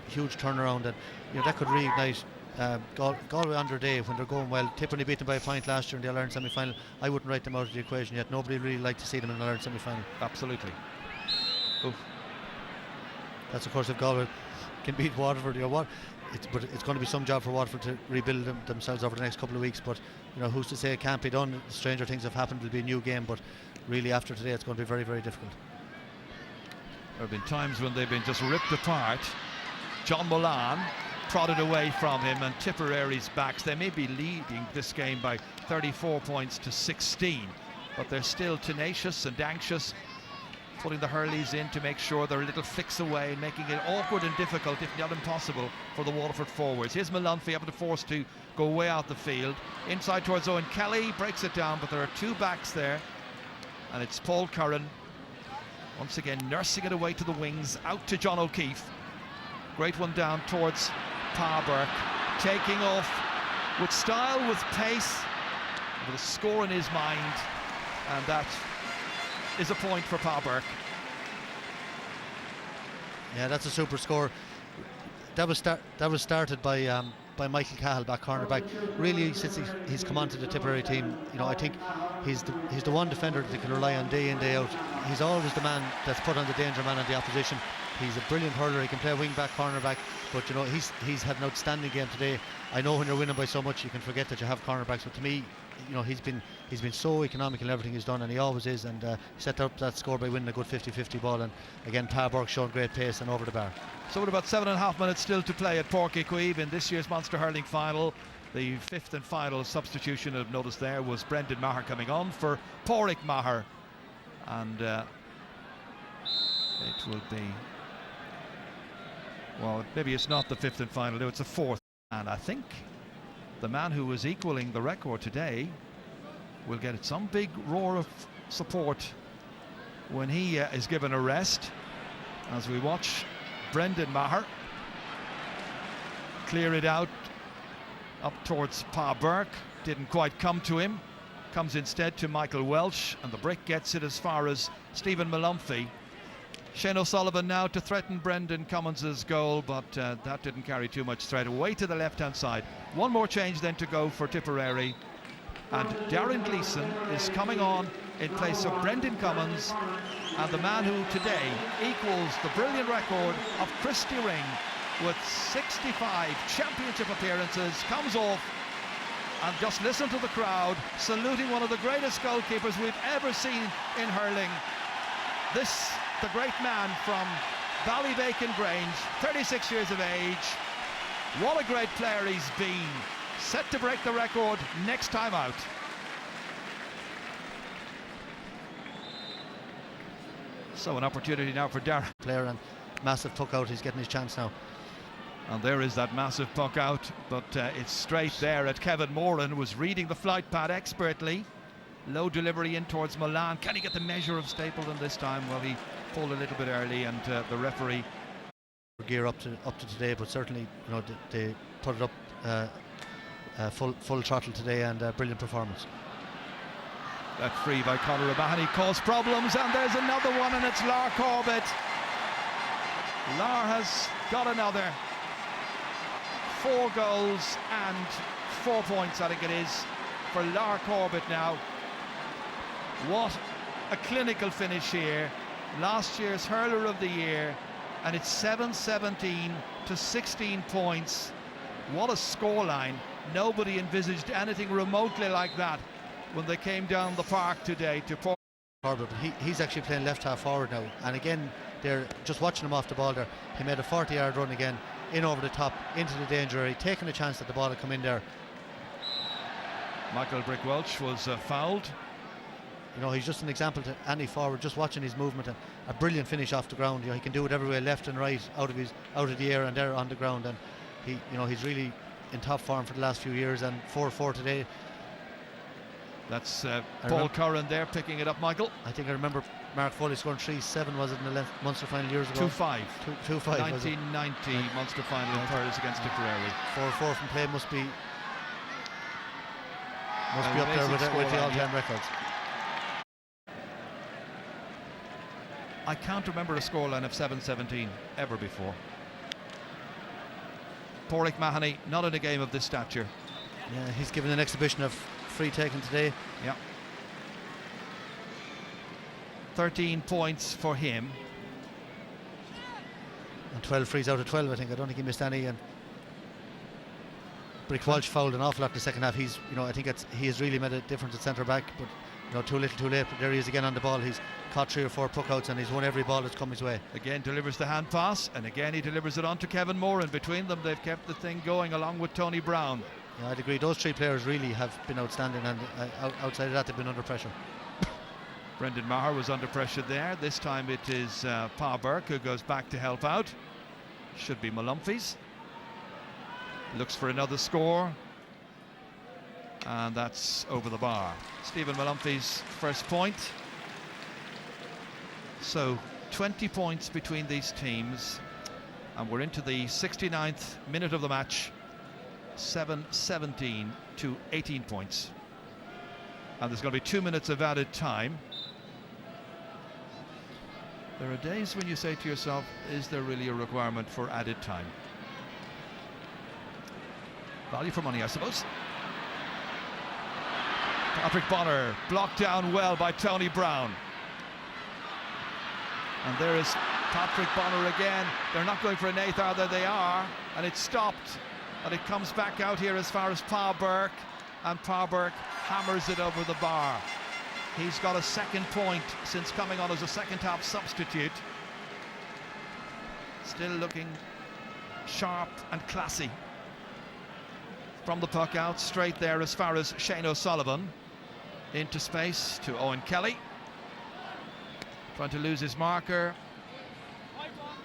huge turnaround, and that could reignite Galway on their day when they're going well. Tipperary beat them by a point last year in the All-Ireland semi-final. I wouldn't write them out of the equation yet. Nobody really like to see them in the All-Ireland semi-final. Absolutely. Oof. That's of course if Galway can beat Waterford. But it's going to be some job for Waterford to rebuild themselves over the next couple of weeks. But who's to say it can't be done? Stranger things have happened. It'll be a new game, but really after today, it's going to be very, very difficult. There have been times when they've been just ripped apart. John Mullane prodded away from him, and Tipperary's backs. They may be leading this game by 34 points to 16, but they're still tenacious and anxious, putting the Hurleys in to make sure they're a little flicks away, making it awkward and difficult, if not impossible, for the Waterford forwards. Here's Mullane having to force to go way out the field. Inside towards Owen Kelly, breaks it down, but there are two backs there, and it's Paul Curran, once again nursing it away to the wings, out to John O'Keefe. Great one down towards Pa Burke, taking off with style, with pace, with a score in his mind, and that is a point for Pa Burke. Yeah, that's a super score. That was started by Michael Cahill, back cornerback. Really, since he's come onto the Tipperary team, I think he's the one defender that they can rely on day in, day out. He's always the man that's put on the danger man on the opposition. He's a brilliant hurler. He can play wing back, cornerback, but he's had an outstanding game today. I know when you're winning by so much, you can forget that you have cornerbacks, but to me, he's been so economical in everything he's done, and he always is, and he set up that score by winning a good 50-50 ball, and again Pa Burke showing great pace and over the bar. So with about 7.5 minutes still to play at Páirc Uí Chaoimh in this year's Munster Hurling final, the fifth and final substitution I've noticed there was Brendan Maher coming on for Pádraig Maher, and it will be, well, maybe it's not the fifth and final, no, it's the fourth, and I think the man who was equaling the record today will get some big roar of support when he is given a rest, as we watch Brendan Maher clear it out up towards Pa Burke. Didn't quite come to him, comes instead to Michael Welsh, and the break gets it as far as Stephen Mullane. Shane O'Sullivan now to threaten Brendan Cummins' goal, but that didn't carry too much threat. Away to the left-hand side. One more change then to go for Tipperary, and Darren Gleeson is coming on in place of Brendan Cummins, and the man who today equals the brilliant record of Christy Ring with 65 championship appearances, comes off, and just listen to the crowd saluting one of the greatest goalkeepers we've ever seen in hurling. This, the great man from Ballybacon Grange, 36 years of age. What a great player he's been. Set to break the record next time out. So an opportunity now for Darren. Player, and massive puck out, he's getting his chance now. And there is that massive puck out, but it's straight there at Kevin Moran, was reading the flight pad expertly. Low delivery in towards Mullane. Can he get the measure of Stapleton this time? Well, he pulled a little bit early, and the referee gear up to today, but certainly they put it up full throttle today, and brilliant performance. That free by Conor O'Mahony caused problems, and there's another one, and it's Lar Corbett. Lar has got another. 4 goals and 4 points, I think it is, for Lar Corbett now. What a clinical finish here. Last year's hurler of the year, and it's 7-17 to 16 points. What a scoreline. Nobody envisaged anything remotely like that when they came down the park today to Port. But he's actually playing left half forward now, and again they're just watching him off the ball there. He made a 40-yard run again, in over the top, into the danger area, taking a chance that the ball would come in there. Michael Brick Welch was fouled. He's just an example to any forward, just watching his movement, and a brilliant finish off the ground. He can do it every way, left and right, out of the air and there on the ground, and he's really in top form for the last few years, and 4-4 today. That's Paul Curran there picking it up, Michael. I think I remember Mark Foley scoring 3-7, was it, in the Munster final years ago? 2-5. 2-5. 1990 Munster final in Paris against Tipperary. 4-4 from play must be up there with the all-time records. I can't remember a scoreline of 7-17 ever before. Pádraig Mahoney not in a game of this stature. Yeah, he's given an exhibition of free taking today. Yeah. 13 points for him. And 12 frees out of 12, I think. I don't think he missed any. And Brick Walsh fouled an awful lot in the second half. He's, I think he has really made a difference at centre back, but too little, too late. But there he is again on the ball. He's caught 3 or 4 puckouts and he's won every ball that's come his way. Again delivers the hand pass, and again he delivers it on to Kevin Moore, and between them they've kept the thing going along with Tony Brown. Yeah, I'd agree. Those 3 players really have been outstanding, and outside of that they've been under pressure. Brendan Maher was under pressure there. This time it is Pa Burke who goes back to help out. Should be Malumphys. Looks for another score, and that's over the bar. Stephen Malumphys' first point. So 20 points between these teams, and we're into the 69th minute of the match. 7-17 to 18 points, and there's going to be 2 minutes of added time. There are days when you say to yourself, is there really a requirement for added time? Value for money, I suppose. Patrick Bonner blocked down well by Tony Brown. And there is Patrick Bonner again. They're not going for an eighth, are they? They are, and it's stopped. And it comes back out here as far as Pa Burke, and Pa Burke hammers it over the bar. He's got a second point since coming on as a second half substitute. Still looking sharp and classy. From the puck out, straight there as far as Shane O'Sullivan. Into space to Owen Kelly. Trying to lose his marker.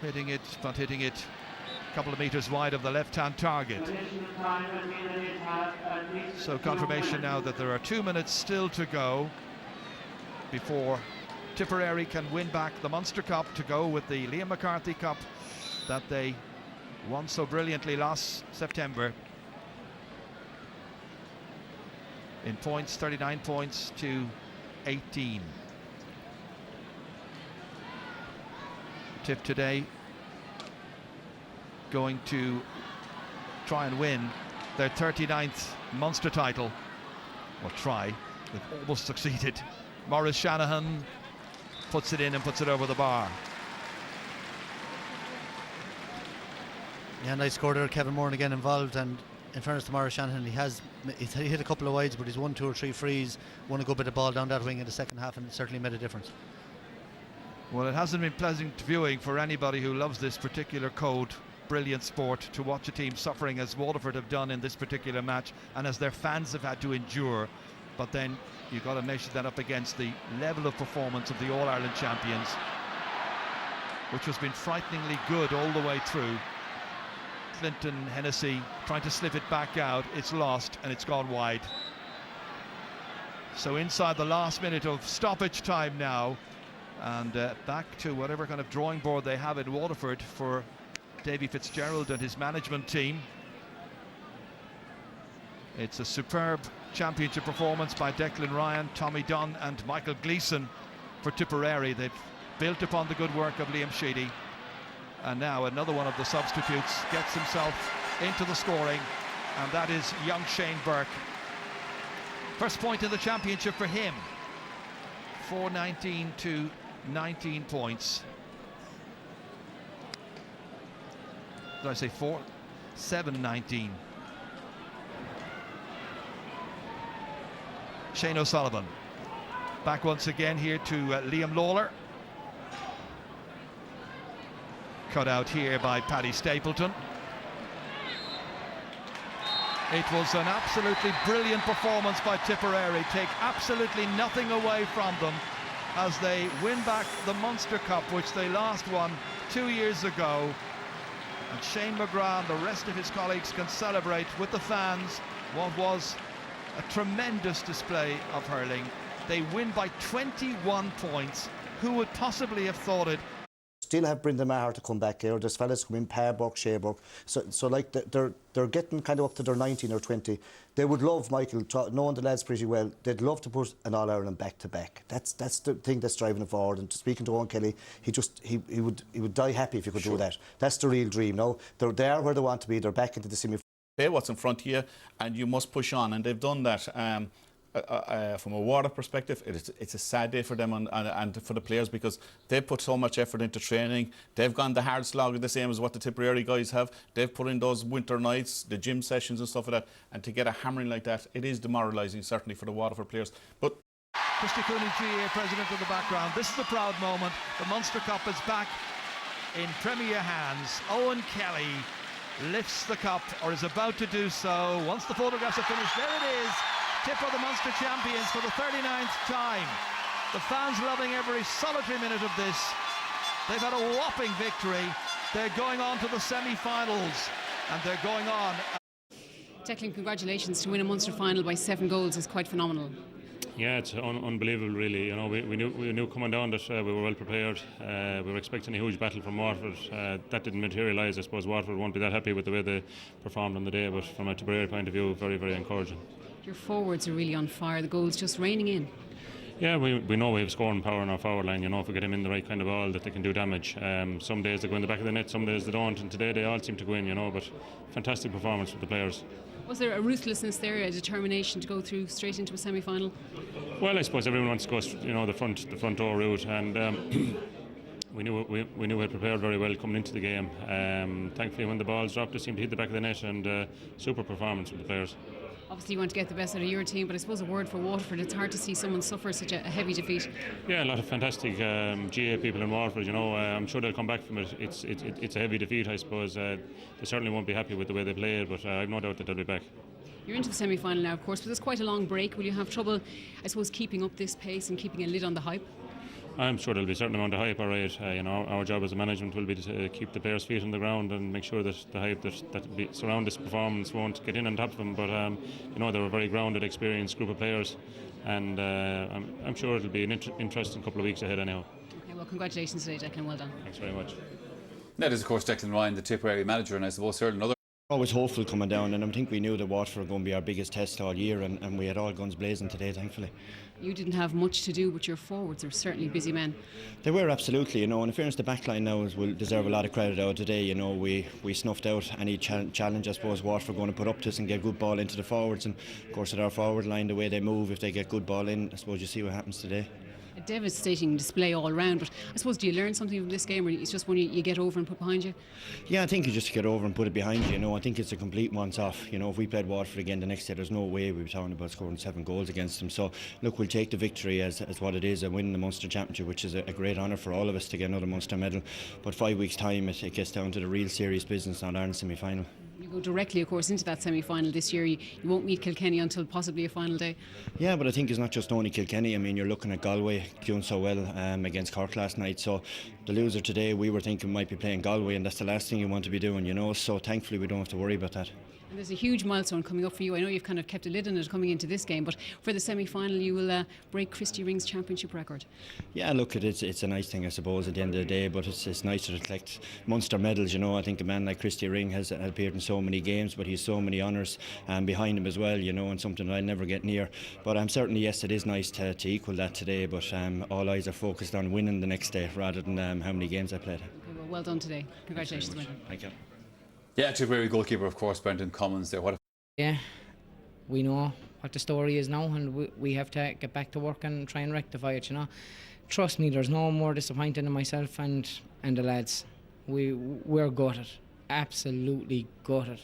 Hitting it, but hitting it a couple of metres wide of the left-hand target. So confirmation now that there are 2 minutes still to go before Tipperary can win back the Munster Cup to go with the Liam McCarthy Cup that they won so brilliantly last September. In points, 39 points to 18. Tip today going to try and win their 39th Munster title. Or try, they've almost succeeded. Maurice Shanahan puts it in and puts it over the bar. Yeah, nice score there. Kevin Moore again involved, and in fairness to Maurice Shanahan, he's hit a couple of wides, but he's won 2 or 3 frees, won a good bit of ball down that wing in the second half, and it certainly made a difference. Well, it hasn't been pleasant viewing for anybody who loves this particular code, brilliant sport, to watch a team suffering as Waterford have done in this particular match, and as their fans have had to endure. But then you've got to measure that up against the level of performance of the All-Ireland champions, which has been frighteningly good all the way through. Clinton Hennessy trying to slip it back out. It's lost and it's gone wide. So inside the last minute of stoppage time now, and back to whatever kind of drawing board they have in Waterford for Davy Fitzgerald and his management team. It's a superb championship performance by Declan Ryan, Tommy Dunn and Michael Gleeson for Tipperary. They've built upon the good work of Liam Sheedy, and now another one of the substitutes gets himself into the scoring, and that is young Shane Burke. First point in the championship for him. 4-19 to 19 points. Did I say 4? 7-19. Shane O'Sullivan back once again here to Liam Lawler. Cut out here by Paddy Stapleton. It was an absolutely brilliant performance by Tipperary. Take absolutely nothing away from them as they win back the Munster Cup, which they last won 2 years ago. And Shane McGrath and the rest of his colleagues can celebrate with the fans what was a tremendous display of hurling. They win by 21 points. Who would possibly have thought it? still have Brendan Maher to come back here. There's fellas come in, Parbuck, Sheaburg. So like they're getting kind of up to their 19 or 20. They would love, Michael, knowing the lads pretty well, they'd love to put an All-Ireland back-to-back. That's the thing that's driving it forward. And speaking to Owen Kelly, he would die happy if he could do that. That's the real dream. No, they are where they want to be. They're back into the semi. What's in front of you, and you must push on, and they've done that. From a Waterford perspective, it's a sad day for them and for the players, because they put so much effort into training. They've gone the hard slog, the same as what the Tipperary guys have. They've put in those winter nights, the gym sessions and stuff like that, and to get a hammering like that, it is demoralising, certainly for the Waterford players. But Christy Cooney, GA president, in the background. This is a proud moment. The Munster Cup is back in Premier hands. Owen Kelly lifts the cup, or is about to do so. Once the photographs are finished, there it is. Tipper, the Munster champions, for the 39th time. The fans loving every solitary minute of this. They've had a whopping victory. They're going on to the semi-finals, and they're going on. Declan, congratulations. To win a Munster final by 7 goals is quite phenomenal. Yeah, it's unbelievable, really. You know, we knew coming down that we were well prepared. We were expecting a huge battle from Waterford. That didn't materialise. I suppose Waterford won't be that happy with the way they performed on the day, but from a Tipperary point of view, very, very encouraging. Your forwards are really on fire. The goals just raining in. Yeah, we know we have scoring power in our forward line. You know, if we get them in the right kind of ball, that they can do damage. Some days they go in the back of the net, some days they don't, and today they all seem to go in. You know, but fantastic performance from the players. Was there a ruthlessness there, a determination to go through straight into a semi-final? Well, I suppose everyone wants to go, you know, the front door route, and we knew we had prepared very well coming into the game. Thankfully, when the balls dropped, they seemed to hit the back of the net, and super performance from the players. Obviously you want to get the best out of your team, but I suppose a word for Waterford, it's hard to see someone suffer such a heavy defeat. Yeah, a lot of fantastic GA people in Waterford, you know. I'm sure they'll come back from it. It's a heavy defeat, I suppose. They certainly won't be happy with the way they played, but I've no doubt that they'll be back. You're into the semi-final now, of course, but there's quite a long break. Will you have trouble, I suppose, keeping up this pace and keeping a lid on the hype? I'm sure there'll be a certain amount of hype, all right. You know, our job as a management will be to keep the players' feet on the ground and make sure that the hype that surround this performance won't get in on top of them. But you know, they're a very grounded, experienced group of players, and I'm sure it'll be an interesting couple of weeks ahead anyhow. Okay, well, congratulations today, Declan. Well done. Thanks very much. That is, of course, Declan Ryan, the Tipperary manager, and I suppose certainly another. Always hopeful coming down, and I think we knew that Waterford were going to be our biggest test all year, and we had all guns blazing today, thankfully. You didn't have much to do, but your forwards are certainly busy men. They were, absolutely, you know, and in fairness, the back line now will deserve a lot of credit out today. You know, we snuffed out any challenge, I suppose, Waterford going to put up to us and get good ball into the forwards, and of course at our forward line, the way they move, if they get good ball in, I suppose you see what happens today. A devastating display all round, but I suppose, do you learn something from this game, or it's just one you get over and put behind you? Yeah, I think you just get over and put it behind you. You know, I think it's a complete once-off. You know, if we played Waterford again the next day, there's no way we'd be talking about scoring 7 goals against them. So look, we'll take the victory as what it is, and winning the Munster Championship, which is a great honour for all of us to get another Munster medal. But 5 weeks' time, it gets down to the real serious business, now Ireland semi-final. You go directly, of course, into that semi-final this year. You won't meet Kilkenny until possibly a final day. Yeah, but I think it's not just only Kilkenny. I mean, you're looking at Galway doing so well against Cork last night. So the loser today, we were thinking might be playing Galway, and that's the last thing you want to be doing, you know. So thankfully we don't have to worry about that. And there's a huge milestone coming up for you. I know you've kind of kept a lid on it coming into this game, but for the semi-final you will break Christy Ring's championship record. Yeah, look, it's a nice thing, I suppose, at the end of the day, but it's nice to reflect Munster medals, you know. I think a man like Christy Ring has appeared in so many games, but he's so many honours behind him as well, you know, and something that I'll never get near. But certainly, yes, it is nice to equal that today, but all eyes are focused on winning the next day rather than how many games I played. Okay, well done today. Congratulations. Thank you. Yeah, Tipperary goalkeeper, of course, Brendan Cummins there. Yeah, we know what the story is now, and we have to get back to work and try and rectify it, you know. Trust me, there's no more disappointing than myself and the lads. We're gutted, absolutely gutted.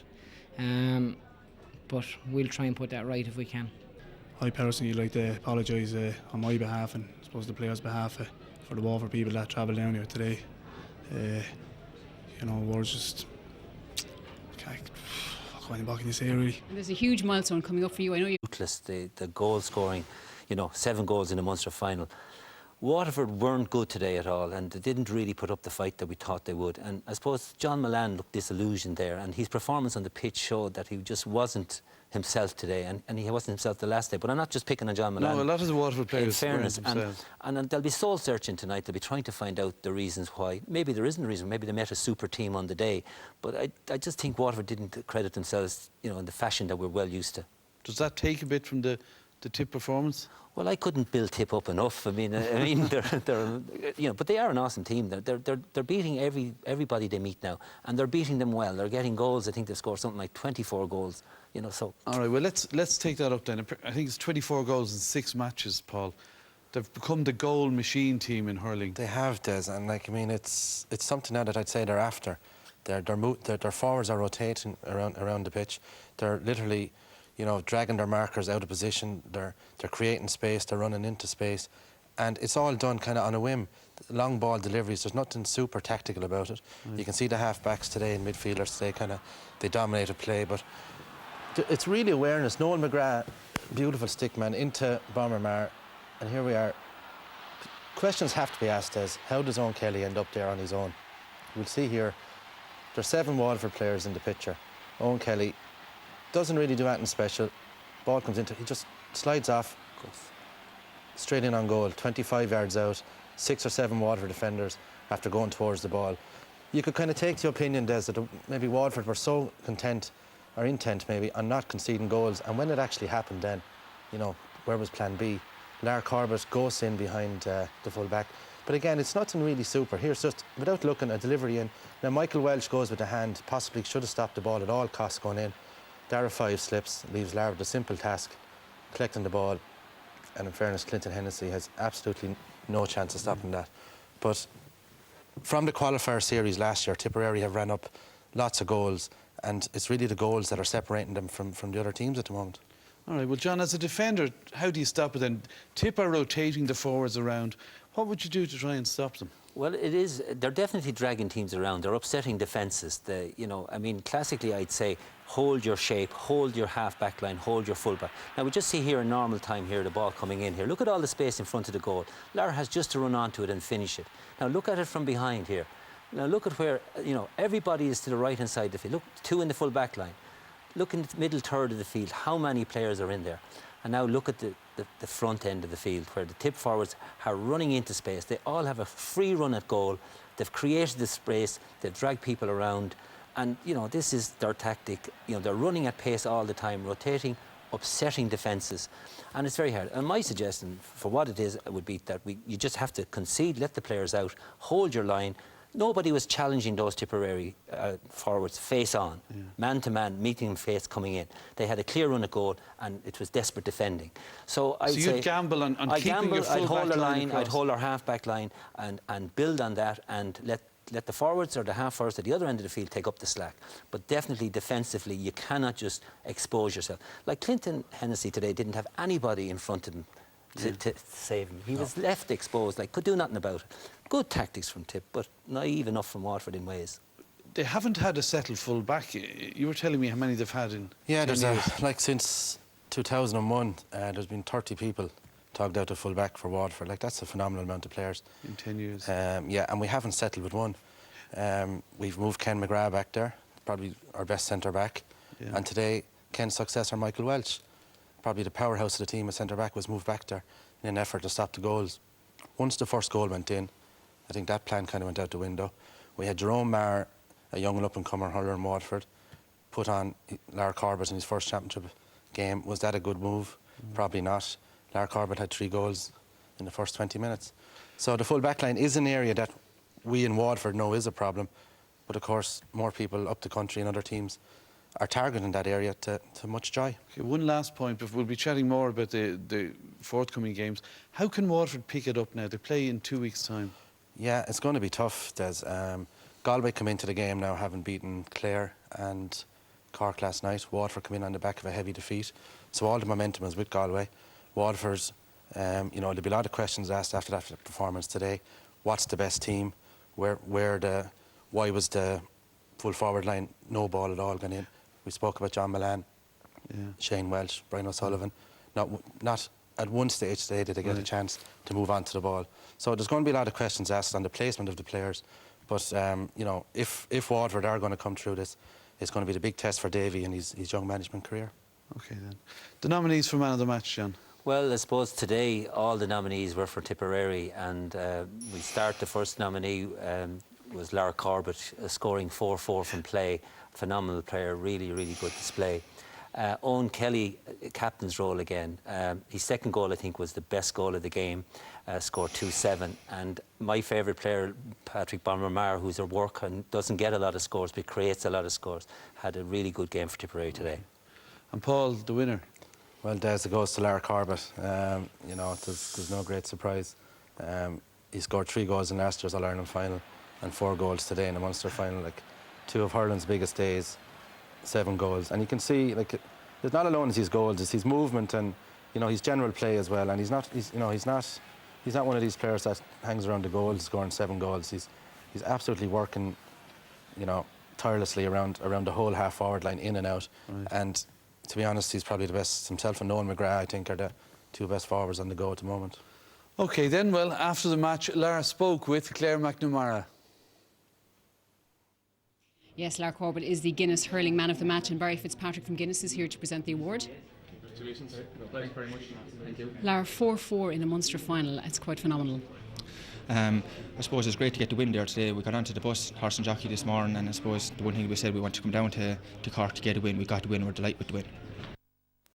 But we'll try and put that right if we can. I personally like to apologise on my behalf, and I suppose the players' behalf, for the Waterford people that travelled down here today. You know, we're just... What can you say, really? And there's a huge milestone coming up for you. I know you. The goal scoring, you know, 7 goals in a Munster final. Waterford weren't good today at all, and they didn't really put up the fight that we thought they would. And I suppose John Milan looked disillusioned there, and his performance on the pitch showed that he just wasn't himself today, and he wasn't himself the last day. But I'm not just picking on John Milan. No, a lot of the Waterford players, in fairness, and they'll be soul searching tonight. They'll be trying to find out the reasons why. Maybe there isn't a reason. Maybe they met a super team on the day. But I just think Waterford didn't credit themselves, you know, in the fashion that we're well used to. Does that take a bit from the Tip performance? Well, I couldn't build Tip up enough. I mean, they're you know, but they are an awesome team. They're beating everybody they meet now, and they're beating them well. They're getting goals. I think they've scored something like 24 goals. You know, so. All right. Well, let's take that up then. I think it's 24 goals in 6 matches, Paul. They've become the goal machine team in hurling. They have, Des, and like I mean, it's something now that I'd say they're after. Their forwards are rotating around the pitch. They're literally, you know, dragging their markers out of position. They're creating space. They're running into space, and it's all done kind of on a whim. Long ball deliveries. There's nothing super tactical about it. You can see the half-backs today and midfielders today they dominated play, but it's really awareness. Noel McGrath, beautiful stick man into Bombermar, and here we are. Questions have to be asked as, how does Owen Kelly end up there on his own? We'll see here, there's 7 Waterford players in the picture. Owen Kelly doesn't really do anything special. Ball comes into, he just slides off, goes straight in on goal, 25 yards out, 6 or 7 Waterford defenders after going towards the ball. You could kind of take the opinion, Des, that maybe Waterford were so content, or intent maybe, on not conceding goals, and when it actually happened then, you know, where was plan B? Lar Corbett goes in behind the full back. But again, it's nothing really super. Here's just, without looking, a delivery in. Now, Michael Welch goes with the hand, possibly should have stopped the ball at all costs going in. Dara 5 slips, leaves Lar with the simple task, collecting the ball. And in fairness, Clinton Hennessy has absolutely no chance of stopping that. But from the qualifier series last year, Tipperary have ran up lots of goals, and it's really the goals that are separating them from the other teams at the moment. All right, well, John, as a defender, how do you stop it then? Tip are rotating the forwards around. What would you do to try and stop them? Well, they're definitely dragging teams around. They're upsetting defences. You know, I mean, classically, I'd say hold your shape, hold your half-back line, hold your full-back. Now, we just see here in normal time here, the ball coming in here. Look at all the space in front of the goal. Lara has just to run onto it and finish it. Now, look at it from behind here. Now, look at where, you know, everybody is to the right-hand side of the field. Look, 2 in the full-back line. Look in the middle third of the field, how many players are in there. And now look at the front end of the field, where the Tip forwards are running into space. They all have a free run at goal. They've created the space. They've dragged people around. And, you know, this is their tactic. You know, they're running at pace all the time, rotating, upsetting defences. And it's very hard. And my suggestion, for what it is, would be that you just have to concede, let the players out, hold your line. Nobody was challenging those Tipperary forwards face on, man to man, meeting them face coming in. They had a clear run at goal, and it was desperate defending. So I'd say you'd gamble on keeping your full I'd hold back a line, I'd hold our half back line, and build on that, and let the forwards or the half forwards at the other end of the field take up the slack. But definitely defensively, you cannot just expose yourself. Like Clinton Hennessy today didn't have anybody in front of him to save him. He was left exposed, like could do nothing about it. Good tactics from Tip, but naive enough from Waterford in ways. They haven't had a settled full back. You were telling me how many they've had in 10 there's years. like since 2001, there's been 30 people togged out of full back for Waterford. Like, that's a phenomenal amount of players. In 10 years. Yeah, and we haven't settled with one. We've moved Ken McGrath back there, probably our best centre back. Yeah. And today, Ken's successor, Michael Welch, probably the powerhouse of the team, a centre back, was moved back there in an effort to stop the goals. Once the first goal went in, I think that plan kind of went out the window. We had Jerome Marr, a young and up-and-comer hurler in Waterford, put on Lar Corbett in his first championship game. Was that a good move? Probably not. Lar Corbett had 3 goals in the first 20 minutes. So the full back line is an area that we in Waterford know is a problem, but of course more people up the country and other teams are targeting that area to much joy. Okay, one last point, but we'll be chatting more about the forthcoming games. How can Waterford pick it up now? They play in 2 weeks' time. Yeah, it's going to be tough, Des. Galway come into the game now having beaten Clare and Cork last night. Waterford come in on the back of a heavy defeat. So all the momentum is with Galway. Waterford's, you know, there'll be a lot of questions asked after that performance today. What's the best team? Why was the full forward line no ball at all gone in? We spoke about John Milan, Shane Welch, Brian O'Sullivan. Not at one stage today did they get a chance to move on to the ball. So there's going to be a lot of questions asked on the placement of the players. But, you know, if Waterford are going to come through this, it's going to be the big test for Davy in his young management career. OK, then. The nominees for man of the match, John? Well, I suppose today all the nominees were for Tipperary, and we start the first nominee was Lara Corbett, scoring 4-4 from play. Phenomenal player, really, really good display. Owen Kelly, captain's role again. His second goal, I think, was the best goal of the game, scored 2-7. And my favourite player, Patrick Bomber-Mar, who's a work and doesn't get a lot of scores but creates a lot of scores, had a really good game for Tipperary today. And Paul, the winner? Well, Des, it goes to Lara Corbett. You know, there's no great surprise. He scored 3 goals in last year's All-Ireland final and 4 goals today in the Munster final. Like, 2 of Hurling's biggest days, 7 goals. And you can see, like, it's not alone as his goals, it's his movement and, you know, his general play as well. And he's not one of these players that hangs around the goals scoring 7 goals. He's absolutely working, you know, tirelessly around the whole half-forward line, in and out. Right. And to be honest, he's probably the best. Himself and Nolan McGrath, I think, are the 2 best forwards on the go at the moment. OK, then, well, after the match, Lara spoke with Claire McNamara. Yes, Lara Corbett is the Guinness Hurling Man of the Match, and Barry Fitzpatrick from Guinness is here to present the award. Congratulations. Thanks very much. Thank you. Lara, 4-4 in a Munster final. It's quite phenomenal. I suppose it's great to get the win there today. We got onto the bus, horse and jockey, this morning, and I suppose the one thing we said, we want to come down to Cork to get a win. We got the win. We're delighted with the win.